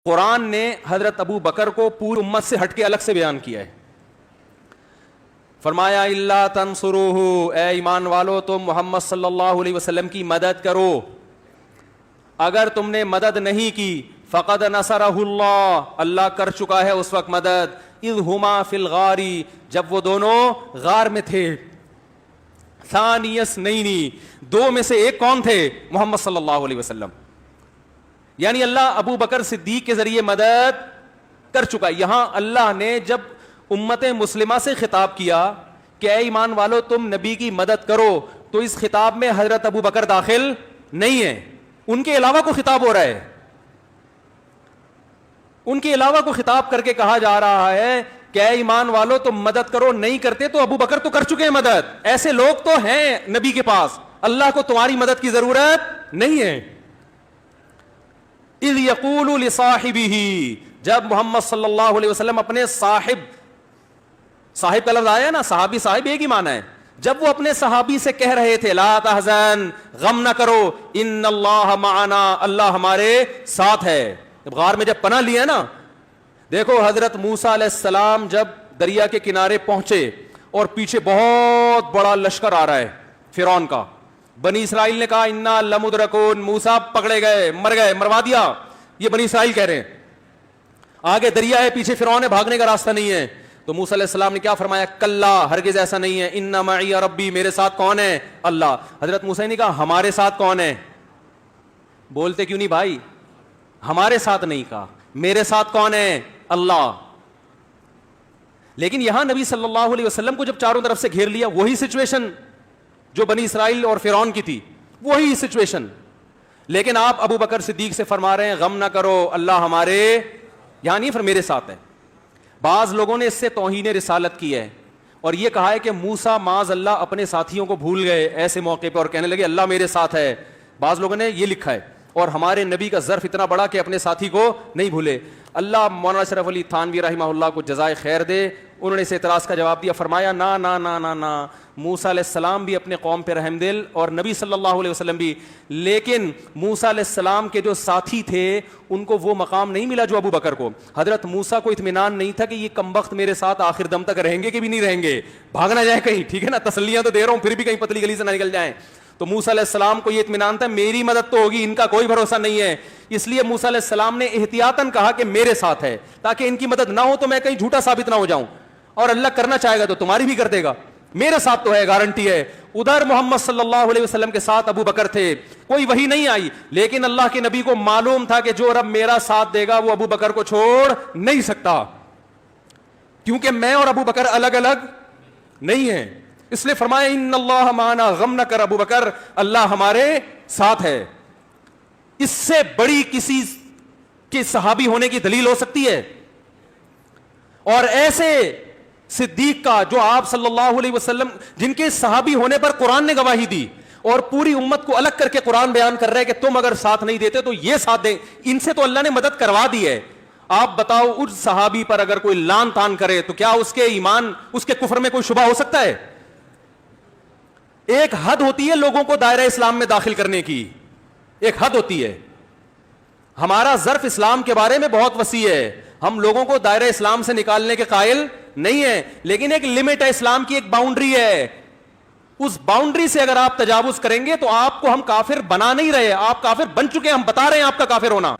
قرآن نے حضرت ابو بکر کو پوری امت سے ہٹ کے الگ سے بیان کیا ہے. فرمایا اللہ تنصروہ، اے ایمان والو تم محمد صلی اللہ علیہ وسلم کی مدد کرو، اگر تم نے مدد نہیں کی فقد نصرہ اللہ، اللہ کر چکا ہے اس وقت مدد، اذ ہما فی الغار، جب وہ دونوں غار میں تھے، ثانی اثنین، دو میں سے ایک کون تھے؟ محمد صلی اللہ علیہ وسلم. یعنی اللہ ابو بکر صدیق کے ذریعے مدد کر چکا. یہاں اللہ نے جب امت مسلمہ سے خطاب کیا کہ اے ایمان والو تم نبی کی مدد کرو، تو اس خطاب میں حضرت ابو بکر داخل نہیں ہے، ان کے علاوہ کو خطاب ہو رہا ہے. ان کے علاوہ کو خطاب کر کے کہا جا رہا ہے کہ اے ایمان والو تم مدد کرو، نہیں کرتے تو ابو بکر تو کر چکے ہیں مدد، ایسے لوگ تو ہیں نبی کے پاس، اللہ کو تمہاری مدد کی ضرورت نہیں ہے. اذ یقول لصاحبہ، جب محمد صلی اللہ علیہ وسلم اپنے صاحب کا لفظ آیا نا، صحابی صاحب ایک ہی معنی ہے، جب وہ اپنے صحابی سے کہہ رہے تھے لا تحزن، غم نہ کرو، ان اللہ معنا، اللہ ہمارے ساتھ ہے. غار میں جب پناہ لیا نا، دیکھو حضرت موسیٰ علیہ السلام جب دریا کے کنارے پہنچے اور پیچھے بہت بڑا لشکر آ رہا ہے فرعون کا، بنی اسرائیل نے کہا انا لمدرکون، موسیٰ پکڑے گئے، مروا دیا، یہ بنی اسرائیل کہہ رہے ہیں. آگے دریا ہے، پیچھے فرعون ہے، بھاگنے کا راستہ نہیں ہے. تو موسیٰ علیہ السلام نے کیا فرمایا؟ کلا، ہرگز ایسا نہیں ہے، ان معی ربی، میرے ساتھ کون ہے؟ اللہ. حضرت موسیٰ نے کہا ہمارے ساتھ کون ہے؟ بولتے کیوں نہیں بھائی؟ ہمارے ساتھ نہیں کہا، میرے ساتھ کون ہے؟ اللہ. لیکن یہاں نبی صلی اللہ علیہ وسلم کو جب چاروں طرف سے گھیر لیا، وہی سچویشن جو بنی اسرائیل اور فرعون کی تھی، وہی سچویشن. لیکن آپ ابو بکر صدیق سے فرما رہے ہیں غم نہ کرو، اللہ ہمارے یہاں نہیں، پھر میرے ساتھ ہے. بعض لوگوں نے اس سے توہین رسالت کی ہے اور یہ کہا ہے کہ موسیٰ معاذ اللہ اپنے ساتھیوں کو بھول گئے ایسے موقع پہ اور کہنے لگے اللہ میرے ساتھ ہے. بعض لوگوں نے یہ لکھا ہے، اور ہمارے نبی کا ظرف اتنا بڑا کہ اپنے ساتھی کو نہیں بھولے. اللہ مولانا اشرف علی تھانوی رحمہ اللہ کو جزائے خیر دے، انہوں نے اس اعتراض کا جواب دیا، فرمایا نا نا نا نا نا، موسیٰ علیہ السلام بھی اپنے قوم پہ رحم دل اور نبی صلی اللہ علیہ وسلم بھی، لیکن موسیٰ علیہ السلام کے جو ساتھی تھے ان کو وہ مقام نہیں ملا جو ابو بکر کو. حضرت موسیٰ کو اطمینان نہیں تھا کہ یہ کمبخت میرے ساتھ آخر دم تک رہیں گے کہ بھی نہیں رہیں گے، بھاگ نہ جائے کہیں، ٹھیک ہے نا، تسلیاں تو دے رہا ہوں پھر بھی کہیں پتلی گلی سے نہ نکل جائیں. تو موسیٰ علیہ السلام کو یہ اطمینان تھا میری مدد تو ہوگی، ان کا کوئی بھروسہ نہیں ہے. اس لیے موسیٰ علیہ السلام نے احتیاطاً کہا کہ میرے ساتھ ہے، تاکہ ان کی مدد نہ ہو تو میں کہیں جھوٹا ثابت نہ ہو جاؤں، اور اللہ کرنا چاہے گا تو تمہاری بھی کر دے گا، میرے ساتھ تو ہے، گارنٹی ہے. ادھر محمد صلی اللہ علیہ وسلم کے ساتھ ابو بکر تھے، کوئی وحی نہیں آئی، لیکن اللہ کے نبی کو معلوم تھا کہ جو رب میرا ساتھ دے گا وہ ابو بکر کو چھوڑ نہیں سکتا، کیونکہ میں اور ابو بکر الگ الگ نہیں ہیں. اس لیے فرمایا ان اللہ معنا، غم نہ کر ابو بکر، اللہ ہمارے ساتھ ہے. اس سے بڑی کسی کے صحابی ہونے کی دلیل ہو سکتی ہے؟ اور ایسے صدیق کا جو آپ صلی اللہ علیہ وسلم، جن کے صحابی ہونے پر قرآن نے گواہی دی اور پوری امت کو الگ کر کے قرآن بیان کر رہے ہیں کہ تم اگر ساتھ نہیں دیتے تو یہ ساتھ دیں، ان سے تو اللہ نے مدد کروا دی ہے. آپ بتاؤ اس صحابی پر اگر کوئی لان تان کرے تو کیا اس کے ایمان، اس کے کفر میں کوئی شبہ ہو سکتا ہے؟ ایک حد ہوتی ہے لوگوں کو دائرہ اسلام میں داخل کرنے کی، ایک حد ہوتی ہے. ہمارا ظرف اسلام کے بارے میں بہت وسیع ہے، ہم لوگوں کو دائرہ اسلام سے نکالنے کے قائل نہیں ہیں، لیکن ایک لمٹ ہے، اسلام کی ایک باؤنڈری ہے. اس باؤنڈری سے اگر آپ تجاوز کریں گے تو آپ کو ہم کافر بنا نہیں رہے، آپ کافر بن چکے ہیں، ہم بتا رہے ہیں آپ کا کافر ہونا.